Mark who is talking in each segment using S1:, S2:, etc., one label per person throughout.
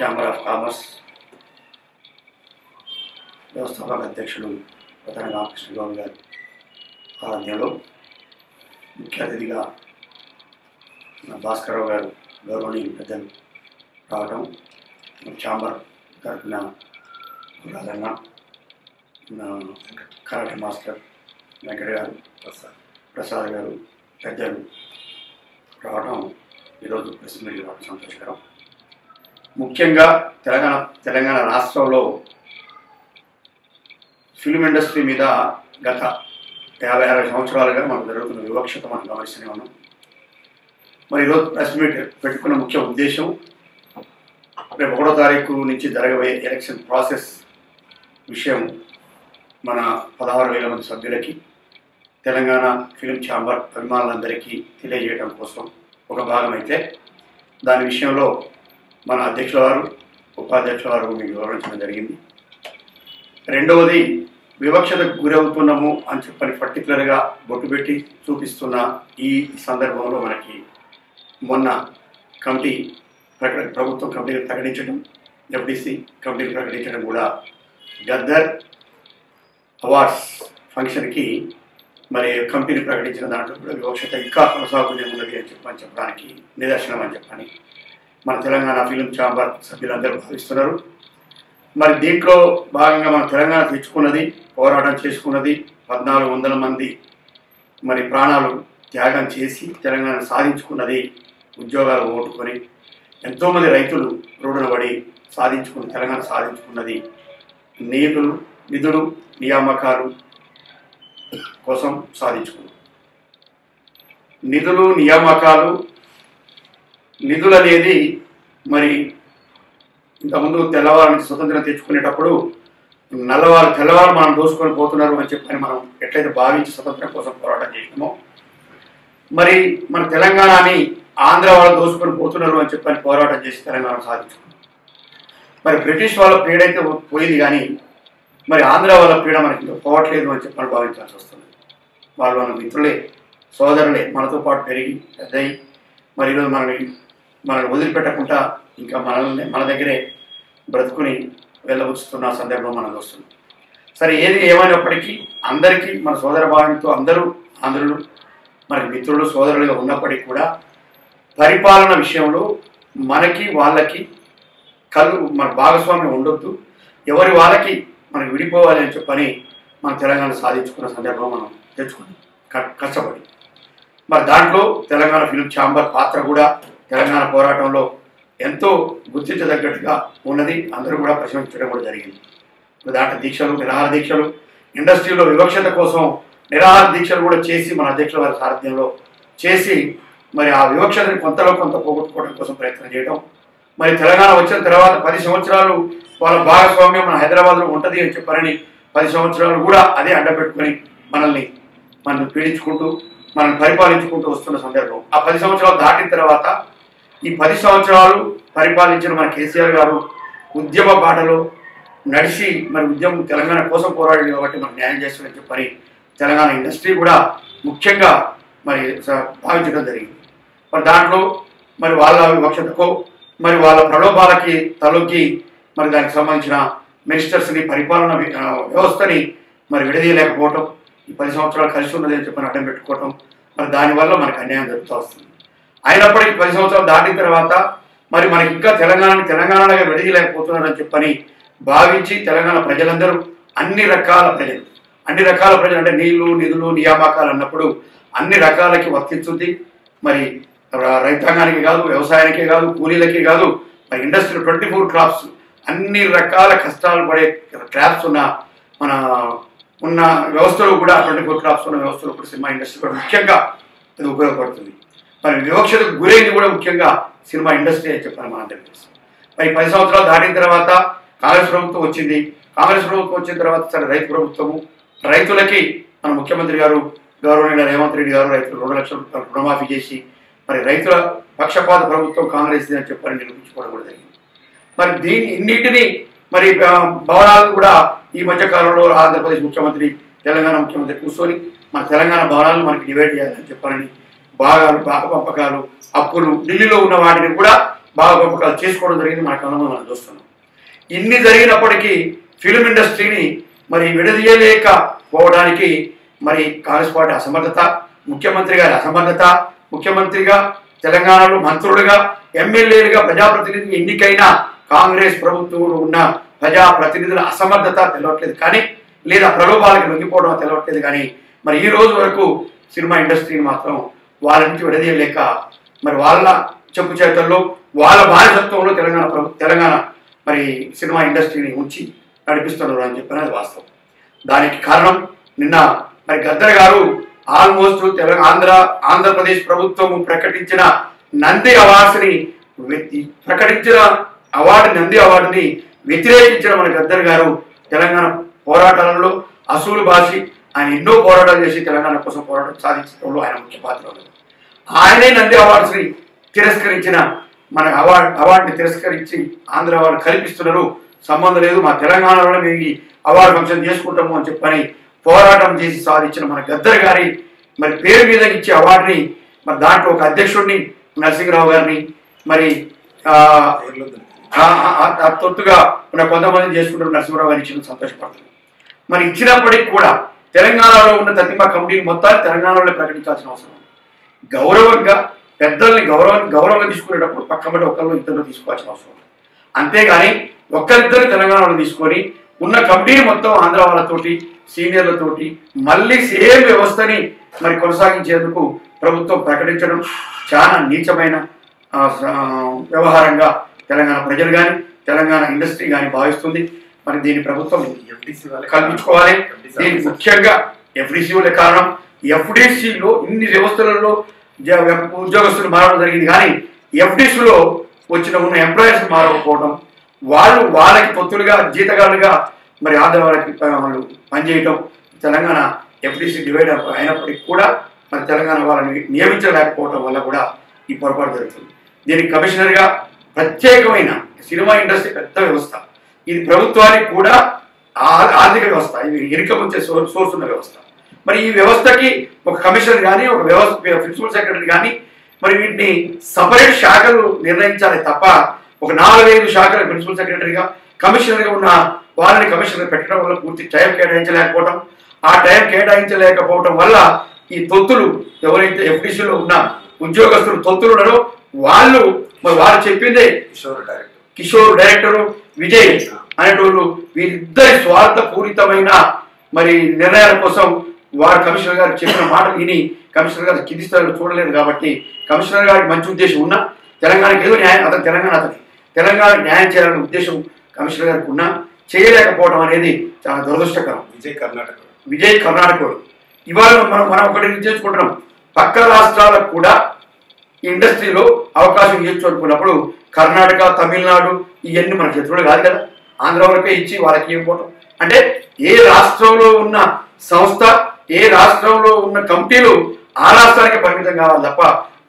S1: Chamber of commerce వ్యవస్థాపక అధ్యక్షుడు ప్రధాన రామకృష్ణ గౌడ్ గారి ఆధ్వర్యంలో ముఖ్య అతిథిగా భాస్కరరావు గారు గౌరవనీయులు పెద్దలు రావడం, ఛాంబర్ తరఫున రాజన్న, కరాటే మాస్టర్ వెంకట గారు, ప్రసాద్ గారు పెద్దలు రావడం ఈరోజు ప్రెస్ మీట్ రావడం సంతోషకరం. ముఖ్యంగా తెలంగాణ రాష్ట్రంలో ఫిల్మ్ ఇండస్ట్రీ మీద గత 50-60 సంవత్సరాలుగా మనకు జరుగుతున్న వివక్షత మనం గమనిస్తూనే ఉన్నాం. మరి ఈరోజు ప్రెస్ మీట్ పెట్టుకున్న ముఖ్య ఉద్దేశం, రేపు 1వ తారీఖు నుంచి జరగబోయే ఎలక్షన్ ప్రాసెస్ విషయం మన 16,000 మంది సభ్యులకి, తెలంగాణ ఫిల్మ్ ఛాంబర్ అభిమానులందరికీ తెలియజేయడం కోసం ఒక భాగం అయితే, దాని విషయంలో మన అధ్యక్షుల వారు, ఉపాధ్యక్షుల వారు మీకు వివరించడం జరిగింది. రెండవది, వివక్షతకు గురవుతున్నాము అని చెప్పని పర్టికులర్గా బొట్టు పెట్టి చూపిస్తున్న ఈ సందర్భంలో మనకి మొన్న ప్రభుత్వం కమిటీని ప్రకటించడం, ఎఫ్డిసి కమిటీని ప్రకటించడం కూడా గద్దర్ అవార్డ్స్ ఫంక్షన్కి మరి కమిటీని ప్రకటించిన దాంట్లో కూడా వివక్షత ఇంకా కొనసాగుతూనే ఉన్నది అని చెప్పడానికి నిదర్శనం అని చెప్పని మన తెలంగాణ ఫిల్మ్ ఛాంబర్ సభ్యులందరూ భావిస్తున్నారు. మరి దీంట్లో భాగంగా మన తెలంగాణ తెచ్చుకున్నది, పోరాటం చేసుకున్నది, 1,400 మంది మరి ప్రాణాలు త్యాగం చేసి తెలంగాణ సాధించుకున్నది, ఉద్యోగాలు ఓటుకొని ఎంతోమంది రైతులు రోడ్డున పడి తెలంగాణ సాధించుకున్నది నిధులు నియామకాలు కోసం సాధించుకున్నాం. నిధులు అనేది మరి ఇంతకుముందు తెల్లవారు నుంచి స్వతంత్రం తెచ్చుకునేటప్పుడు తెల్లవారు మనం దోసుకొని పోతున్నారు అని చెప్పని మనం ఎట్లయితే భావించి స్వతంత్రం కోసం పోరాటం చేసినామో, మరి మన తెలంగాణని ఆంధ్ర వాళ్ళు దోసుకొని పోతున్నారు అని చెప్పని పోరాటం చేసి తెలంగాణ సాధించుకున్నాం. మరి బ్రిటిష్ వాళ్ళ పీడ అయితే పోయింది, కానీ మరి ఆంధ్ర వాళ్ళ పీడ మనకి పోవట్లేదు అని చెప్పని భావించాల్సి వస్తుంది. వాళ్ళు మన మిత్రులే, సోదరులే, మనతో పాటు పెరిగి పెద్దయి మరి ఈరోజు మనల్ని వదిలిపెట్టకుండా ఇంకా మన దగ్గరే బ్రతుకుని వెళ్ళవచ్చుతున్న సందర్భం మనకు వస్తుంది. సరే, ఏది ఏమైనప్పటికీ అందరికీ మన సోదర భావంతో అందరూ ఆంధ్రులు మనకి మిత్రులు, సోదరులుగా ఉన్నప్పటికీ కూడా పరిపాలన విషయంలో మనకి వాళ్ళకి మన భాగస్వామ్యం ఉండొద్దు, ఎవరి వాళ్ళకి మనకి విడిపోవాలి అని చెప్పని మన తెలంగాణ సాధించుకున్న సందర్భం మనం తెచ్చుకున్నాం కష్టపడి. మరి దాంట్లో తెలంగాణ ఫిల్మ్ ఛాంబర్ పాత్ర కూడా తెలంగాణ పోరాటంలో ఎంతో గుర్తించదగ్గట్టుగా ఉన్నది. అందరూ కూడా ప్రశంసించడం కూడా జరిగింది. దాంట్లో దీక్షలు, నిరాహార దీక్షలు, ఇండస్ట్రీలో వివక్షత కోసం నిరాహార దీక్షలు కూడా చేసి మన అధ్యక్షుల వారి సారథ్యంలో చేసి మరి ఆ వివక్షతని కొంతలో కొంత పోగొట్టుకోవడం కోసం ప్రయత్నం చేయడం. మరి తెలంగాణ వచ్చిన తర్వాత 10 సంవత్సరాలు వాళ్ళ భాగస్వామ్యం మన హైదరాబాద్లో ఉంటుంది అని చెప్పారని 10 సంవత్సరాలు కూడా అదే అడ్డపెట్టుకొని మనల్ని పీడించుకుంటూ మనల్ని పరిపాలించుకుంటూ వస్తున్న సందర్భం. ఆ 10 సంవత్సరాలు దాటిన తర్వాత ఈ 10 సంవత్సరాలు పరిపాలించిన మన కేసీఆర్ గారు ఉద్యమ బాటలో నడిచి మరి ఉద్యమం తెలంగాణ కోసం పోరాడింది కాబట్టి మనకు న్యాయం చేస్తారని చెప్పని తెలంగాణ ఇండస్ట్రీ కూడా ముఖ్యంగా మరి భావించడం జరిగింది. మరి దాంట్లో మరి వాళ్ళ వివక్షతకో మరి వాళ్ళ ప్రలోభాలకి తలొగ్గి మరి దానికి సంబంధించిన మినిస్టర్స్ని, పరిపాలన వ్యవస్థని మరి విడదీయలేకపోవటం, ఈ 10 సంవత్సరాలు కలిసి ఉన్నది అని చెప్పని అడ్డం పెట్టుకోవటం, మరి దానివల్ల మనకు అన్యాయం జరుగుతూ వస్తుంది. అయినప్పటికీ 10 సంవత్సరాలు దాటిన తర్వాత మరి మనకి ఇంకా తెలంగాణగా విడదీయలేకపోతున్నారని చెప్పని భావించి తెలంగాణ ప్రజలందరూ అన్ని రకాల ప్రజలు అంటే నీళ్లు, నిధులు, నియామకాలు అన్నప్పుడు అన్ని రకాలకి వర్తించుద్ది. మరి రైతాంగానికి కాదు, వ్యవసాయానికే కాదు, కూలీలకే కాదు, మరి ఇండస్ట్రీ 24 క్రాప్స్ అన్ని రకాల కష్టాలు పడే క్రాప్స్ ఉన్న వ్యవస్థలో కూడా 24 క్రాప్స్ ఉన్న వ్యవస్థలో కూడా సినిమా ఇండస్ట్రీ కూడా ముఖ్యంగా ఇది ఉపయోగపడుతుంది. మరి వివక్షతకు గురైంది కూడా ముఖ్యంగా సినిమా ఇండస్ట్రీ అని చెప్పాలి మనందరికీ తెలుసు. మరి 10 సంవత్సరాలు దాటిన తర్వాత కాంగ్రెస్ ప్రభుత్వం వచ్చింది. కాంగ్రెస్ ప్రభుత్వం వచ్చిన తర్వాత సరే రైతు ప్రభుత్వము, రైతులకి మన ముఖ్యమంత్రి గారు గౌరవనీయులు రేవంత్ రెడ్డి గారు రైతులు 2 లక్షల రూపాయలు రుణమాఫీ చేసి మరి రైతుల పక్షపాత ప్రభుత్వం కాంగ్రెస్ అని చెప్పని నిరూపించుకోవడం కూడా జరిగింది. మరి ఇన్నింటినీ మరి భవనాలు కూడా ఈ మధ్యకాలంలో ఆంధ్రప్రదేశ్ ముఖ్యమంత్రి, తెలంగాణ ముఖ్యమంత్రి కూర్చొని మన తెలంగాణ భవనాలను మనకి డివైడ్ చేయాలని చెప్పాలని భాగాలు, పంపకాలు, అప్పులు ఢిల్లీలో ఉన్న వాటిని కూడా బాగోపకాలు చేసుకోవడం జరిగింది. మనకు అనుభవం మనం చూస్తున్నాం. ఇన్ని జరిగినప్పటికీ ఫిల్మ్ ఇండస్ట్రీని మరి విడదీయలేకపోవడానికి మరి కాంగ్రెస్ పార్టీ అసమర్థత, ముఖ్యమంత్రి గారి అసమర్థత, ముఖ్యమంత్రిగా తెలంగాణలో మంత్రులుగా ఎమ్మెల్యేలుగా ప్రజాప్రతినిధి ఎన్నికైన కాంగ్రెస్ ప్రభుత్వంలో ఉన్న ప్రజాప్రతినిధుల అసమర్థత తెలవట్లేదు కానీ, లేదా ప్రలోభాలకు లొంగిపోవడం తెలవట్లేదు కానీ, మరి ఈ రోజు వరకు సినిమా ఇండస్ట్రీని మాత్రం వాళ్ళ నుంచి విడదీయలేక మరి వాళ్ళ చెప్పు చేతల్లో వాళ్ళ బానిసత్వంలో తెలంగాణ మరి సినిమా ఇండస్ట్రీని ఉంచి నడిపిస్తున్నారు అని చెప్పిన అది వాస్తవం. దానికి కారణం నిన్న మరి గద్దర్ గారు ఆల్మోస్ట్ ఆంధ్రప్రదేశ్ ప్రభుత్వం ప్రకటించిన నంది అవార్డ్స్ని నంది అవార్డుని వ్యతిరేకించిన మన గద్దర్ గారు తెలంగాణ పోరాటాలలో అసూలు భాషి ఆయన ఎన్నో పోరాటాలు చేసి తెలంగాణ కోసం పోరాటం సాధించడంలో ఆయన ముఖ్య పాత్ర ఉంది. ఆయనే నంది అవార్డ్స్ని తిరస్కరించిన మన అవార్డుని తిరస్కరించి ఆంధ్ర అవార్డు కల్పిస్తున్నారు, సంబంధం లేదు, మా తెలంగాణలో మేము ఈ అవార్డు ఫంక్షన్ చేసుకుంటాము అని చెప్పని పోరాటం చేసి సాధించిన మన గద్దర్ గారి మరి పేరు మీద ఇచ్చే అవార్డుని మరి దాంట్లో ఒక అధ్యక్షుడిని నరసింహరావు గారిని మరి తొత్తుగా ఉన్న కొంతమంది చేసుకుంటారు నరసింహరావు గారిని ఇచ్చిన సంతోషపడుతుంది. మరి ఇచ్చినప్పటికీ కూడా తెలంగాణలో ఉన్న తతిమా కమిటీని మొత్తాన్ని తెలంగాణలో ప్రకటించాల్సిన అవసరం ఉంది. గౌరవంగా పెద్దల్ని గౌరవంగా తీసుకునేటప్పుడు పక్కబడి ఒకళ్ళు ఇద్దరు తీసుకోవాల్సిన అవసరం ఉంది. అంతేగాని ఒక్కరిద్దరు తెలంగాణలో తీసుకొని ఉన్న కమిటీని మొత్తం ఆంధ్ర వాళ్ళతోటి సీనియర్లతోటి మళ్ళీ సేమ్ వ్యవస్థని మరి కొనసాగించేందుకు ప్రభుత్వం ప్రకటించడం చాలా నీచమైన వ్యవహారంగా తెలంగాణ ప్రజలు కానీ తెలంగాణ ఇండస్ట్రీ కానీ భావిస్తుంది. మరి దీని ప్రభుత్వం కల్పించుకోవాలి. దీనికి ముఖ్యంగా ఎఫ్డిసిఓలే కారణం. ఎఫ్డిసిలో ఇన్ని వ్యవస్థలలో ఉద్యోగస్తులు మారడం జరిగింది కానీ ఎఫ్డిసిలో ఉన్న ఎంప్లాయీస్ మారకపోవడం, వాళ్ళకి పొత్తులుగా జీతగాలుగా మరి ఆంధ్ర వాళ్ళకి వాళ్ళు పనిచేయటం, తెలంగాణ ఎఫ్డిసి డివైడ్ అయినప్పటికీ కూడా మరి తెలంగాణ వాళ్ళని నియమించలేకపోవడం వల్ల కూడా ఈ పొరపాటు జరుగుతుంది. దీనికి కమిషనర్గా ప్రత్యేకమైన సినిమా ఇండస్ట్రీ పెద్ద వ్యవస్థ, ఇది ప్రభుత్వానికి కూడా ఆర్థిక వ్యవస్థ, ఇది ఇన్కమ్ సోర్స్ ఉన్న వ్యవస్థ. మరి ఈ వ్యవస్థకి ఒక కమిషనర్ కానీ ఒక వ్యవస్థ ప్రిన్సిపల్ సెక్రటరీ కానీ మరి వీటిని సపరేట్ శాఖలు నిర్ణయించాలి తప్ప ఒక 4-5 శాఖల ప్రిన్సిపల్ సెక్రటరీగా కమిషనర్గా ఉన్న వాళ్ళని కమిషనర్ పెట్టడం వల్ల పూర్తి టైం కేటాయించలేకపోవడం, ఆ టైం కేటాయించలేకపోవడం వల్ల ఈ తొత్తులు ఎవరైతే ఎఫ్డిసిలో ఉన్న ఉద్యోగస్తులు తొత్తులు ఉన్నారో వాళ్ళు చెప్పిందే కిషోర్ డైరెక్టరు విజయ్ అనేటోళ్ళు వీరిద్దరి స్వార్థపూరితమైన మరి నిర్ణయాల కోసం వారు కమిషనర్ గారు చెప్పిన మాట విని కమిషనర్ గారు కింది స్థాయిలో చూడలేదు కాబట్టి కమిషనర్ గారికి మంచి ఉద్దేశం ఉన్నా తెలంగాణకి ఏదో న్యాయం తెలంగాణకు న్యాయం చేయాలనే ఉద్దేశం కమిషనర్ గారికి ఉన్నా చేయలేకపోవడం అనేది చాలా దురదృష్టకరం. విజయ్ కర్ణాటకుడు ఇవాళ మనం ఒకటి చేసుకుంటున్నాం. పక్క రాష్ట్రాలకు కూడా ఇండస్ట్రీలో అవకాశం ఇవ్వచ్చు అనుకున్నప్పుడు కర్ణాటక, తమిళనాడు ఇవన్నీ మన చేతులు కాదు కదా, ఆంధ్ర వరకే ఇచ్చి వాళ్ళకి ఇవ్వకపోవడం అంటే ఏ రాష్ట్రంలో ఉన్న సంస్థ ఏ రాష్ట్రంలో ఉన్న కమిటీలు ఆ రాష్ట్రానికి పరిమితం కావాలి తప్ప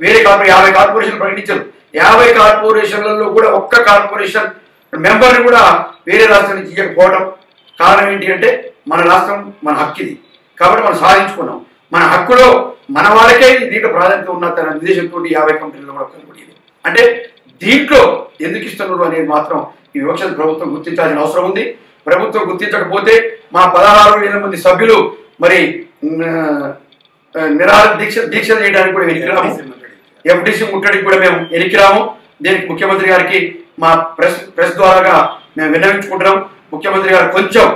S1: వేరే 50 కార్పొరేషన్లు ప్రకటించరు. 50 కార్పొరేషన్లలో కూడా ఒక్క కార్పొరేషన్ మెంబర్ని కూడా వేరే రాష్ట్రం నుంచి ఇవ్వకపోవడం కారణం ఏంటి అంటే మన రాష్ట్రం మన హక్కు ఇది కాబట్టి మనం సాధించుకున్నాం. మన హక్కులో మన వాళ్ళకే దీంట్లో ప్రాధాన్యత ఉన్న ఉద్దేశంతో 50 కంపెనీలు కూడా కనబడింది. అంటే దీంట్లో ఎందుకు ఇస్తున్నారు అనేది మాత్రం ఈ వివక్షత ప్రభుత్వం గుర్తించాల్సిన అవసరం ఉంది. ప్రభుత్వం గుర్తించకపోతే మా 16,000 మంది సభ్యులు మరి నిరాహార దీక్ష చేయడానికి కూడా వెలికిరాము, ఎఫ్డిసి ముట్టడికి కూడా మేము వెలికిరాము. దీనికి ముఖ్యమంత్రి గారికి మా ప్రెస్ ద్వారాగా మేము విన్నవించుకుంటున్నాం. ముఖ్యమంత్రి గారు కొంచెం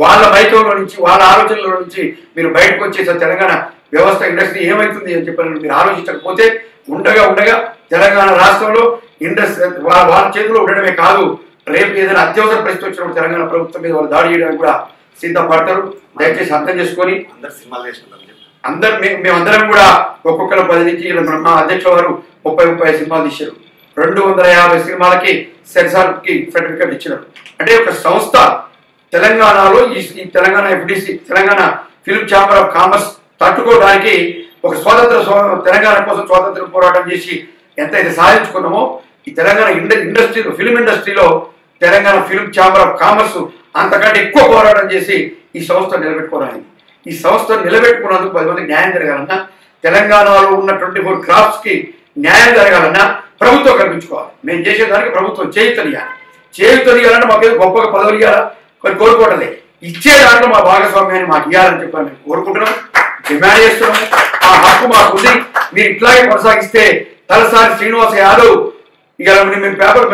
S1: వాళ్ళ మైకంలో నుంచి వాళ్ళ ఆలోచనల నుంచి మీరు బయటకు వచ్చేసి తెలంగాణ వ్యవస్థ ఇండస్ట్రీ ఏమవుతుంది అని చెప్పి మీరు ఆలోచించకపోతే ఉండగా తెలంగాణ రాష్ట్రంలో ఇండస్ట్రీ వాళ్ళ చేతిలో ఉండడమే కాదు, రేపు ఏదైనా అత్యవసర పరిస్థితి వచ్చినప్పుడు తెలంగాణ ప్రభుత్వం మీద వాళ్ళు దాడి చేయడానికి కూడా సిద్ధపడతారు. దయచేసి అర్థం చేసుకొని మేమందరం కూడా ఒక్కొక్కరు 10 నుంచి మా అధ్యక్షుల వారు 30 సినిమాలు తీశారు. 250 సినిమాలకి సెన్సార్కి సర్టిఫికేట్ ఇచ్చినారు. అంటే ఒక సంస్థ తెలంగాణలో ఈ Telangana FDC Telangana film chamber of commerce తట్టుకోవడానికి ఒక తెలంగాణ కోసం స్వాతంత్ర పోరాటం చేసి ఎంతైతే సాధించుకున్నామో ఈ తెలంగాణ ఇండస్ట్రీలో ఫిల్మ్ ఇండస్ట్రీలో Telangana film chamber of commerce అంతకంటే ఎక్కువ పోరాటం చేసి ఈ సంస్థ నిలబెట్టుకోవడానికి ఈ సంస్థ నిలబెట్టుకున్నందుకు 10 మందికి న్యాయం జరగాలన్నా తెలంగాణలో ఉన్న 24 క్రాఫ్ట్స్కి న్యాయం జరగాలన్నా ప్రభుత్వం కల్పించుకోవాలి. మేము చేసేదానికి ప్రభుత్వం చేయుతనియాలంటే మాకేదో గొప్పగా పదవులు ఇవ్వాలా కొన్ని కోరుకోవటలే, ఇచ్చే దాంట్లో మా భాగస్వామ్యాన్ని మాకు ఇవ్వాలని చెప్పి మేము కోరుకుంటున్నాం, డిమాండ్ చేస్తున్నాం. ఆ హక్కు మాకుంది. మీరు ఇట్లాగే కొనసాగిస్తే తలసాని శ్రీనివాస యాదవ్ ఇక మేము పేపర్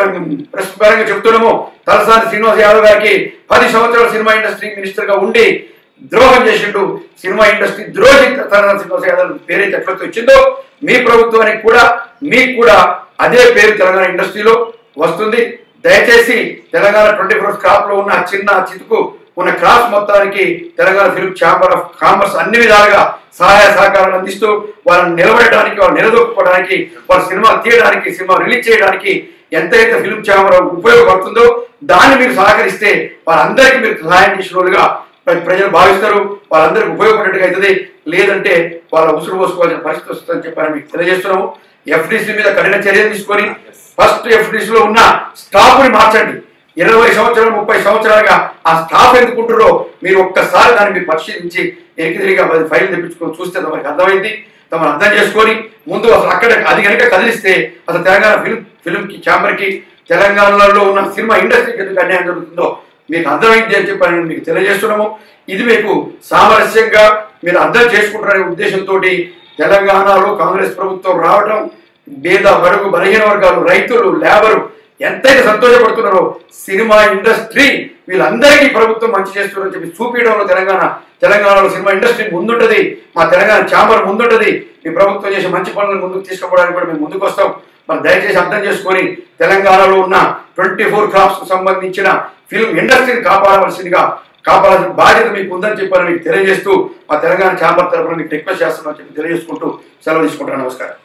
S1: ప్రెస్ పరంగా చెప్తున్నాము, తలసాని శ్రీనివాస యాదవ్ గారికి 10 సంవత్సరాలు సినిమా ఇండస్ట్రీ మినిస్టర్గా ఉండి ద్రోహం చేసిండు. సినిమా ఇండస్ట్రీ ద్రోహి తలసాని శ్రీనివాస యాదవ్ పేరైతే ఎట్లయితే వచ్చిందో మీ ప్రభుత్వానికి కూడా మీకు కూడా అదే పేరు తెలంగాణ ఇండస్ట్రీలో వస్తుంది. దయచేసి తెలంగాణ 24 క్రాప్ లో ఉన్న చిన్న చితుకు ఉన్న క్రాప్స్ మొత్తానికి Telangana film chamber of commerce అన్ని విధాలుగా సహాయ సహకారాలు అందిస్తూ వాళ్ళని నిలబడటానికి, వాళ్ళు నిలదొక్కుకోవడానికి, వాళ్ళ సినిమా తీయడానికి, సినిమా రిలీజ్ చేయడానికి ఎంతైతే ఫిల్మ్ ఛాంబర్ ఉపయోగపడుతుందో దాన్ని మీరు సహకరిస్తే వాళ్ళందరికీ మీరు సహాయం చేసిన వాళ్ళుగా ప్రజలు భావిస్తారు, వాళ్ళందరికీ ఉపయోగపడేట్టుగా అవుతుంది. లేదంటే వాళ్ళ ఉసురు పోసుకోవాల్సిన పరిస్థితి వస్తుందని చెప్పని మీకు తెలియజేస్తున్నాము. ఎఫ్డిసి మీద కఠిన చర్యలు తీసుకొని ఫస్ట్ ఎఫ్డిసిలో ఉన్న స్టాఫ్ని మార్చండి. 20 సంవత్సరాలు 30 సంవత్సరాలుగా ఆ స్టాఫ్ ఎందుకుంటారో మీరు ఒక్కసారి దాన్ని మీరు పరిశీలించి ఎనికి తిరిగి 10 ఫైల్ తెప్పించుకొని చూస్తే తమకు అర్థమైంది. తమను అర్థం చేసుకొని ముందు అసలు అక్కడ అది కనుక కదిలిస్తే అసలు తెలంగాణ ఫిల్మ్కి ఛాంబర్కి తెలంగాణలో ఉన్న సినిమా ఇండస్ట్రీకి ఎందుకు అన్యాయం జరుగుతుందో మీకు అర్థమైంది అని చెప్పని మీకు తెలియజేస్తున్నాము. ఇది మీకు సామరస్యంగా మీరు అర్థం చేసుకుంటారనే ఉద్దేశంతో తెలంగాణలో కాంగ్రెస్ ప్రభుత్వం రావటం పేద బడుగు బలహీన వర్గాలు, రైతులు, లేబరు ఎంతైతే సంతోషపడుతున్నారో సినిమా ఇండస్ట్రీ వీళ్ళందరికీ ప్రభుత్వం మంచి చేస్తున్నారని చెప్పి చూపించడంలో తెలంగాణలో సినిమా ఇండస్ట్రీ ముందుంటది, మా తెలంగాణ ఛాంబర్ ముందుంటది. మీ ప్రభుత్వం చేసే మంచి పనులను ముందుకు తీసుకుపోవడానికి కూడా మేము ముందుకు వస్తాం. మరి దయచేసి అర్థం చేసుకొని తెలంగాణలో ఉన్న 24 క్రాప్స్ కు సంబంధించిన ఫిల్మ్ ఇండస్ట్రీని కాపాడాల్సిన బాధ్యత మీకు ఉందని చెప్పని మీకు తెలియజేస్తూ మా తెలంగాణ ఛాంబర్ తరఫున మీకు రిక్వెస్ట్ చేస్తున్నామని చెప్పి తెలియజేసుకుంటూ సెలవు తీసుకుంటాను. నమస్కారం.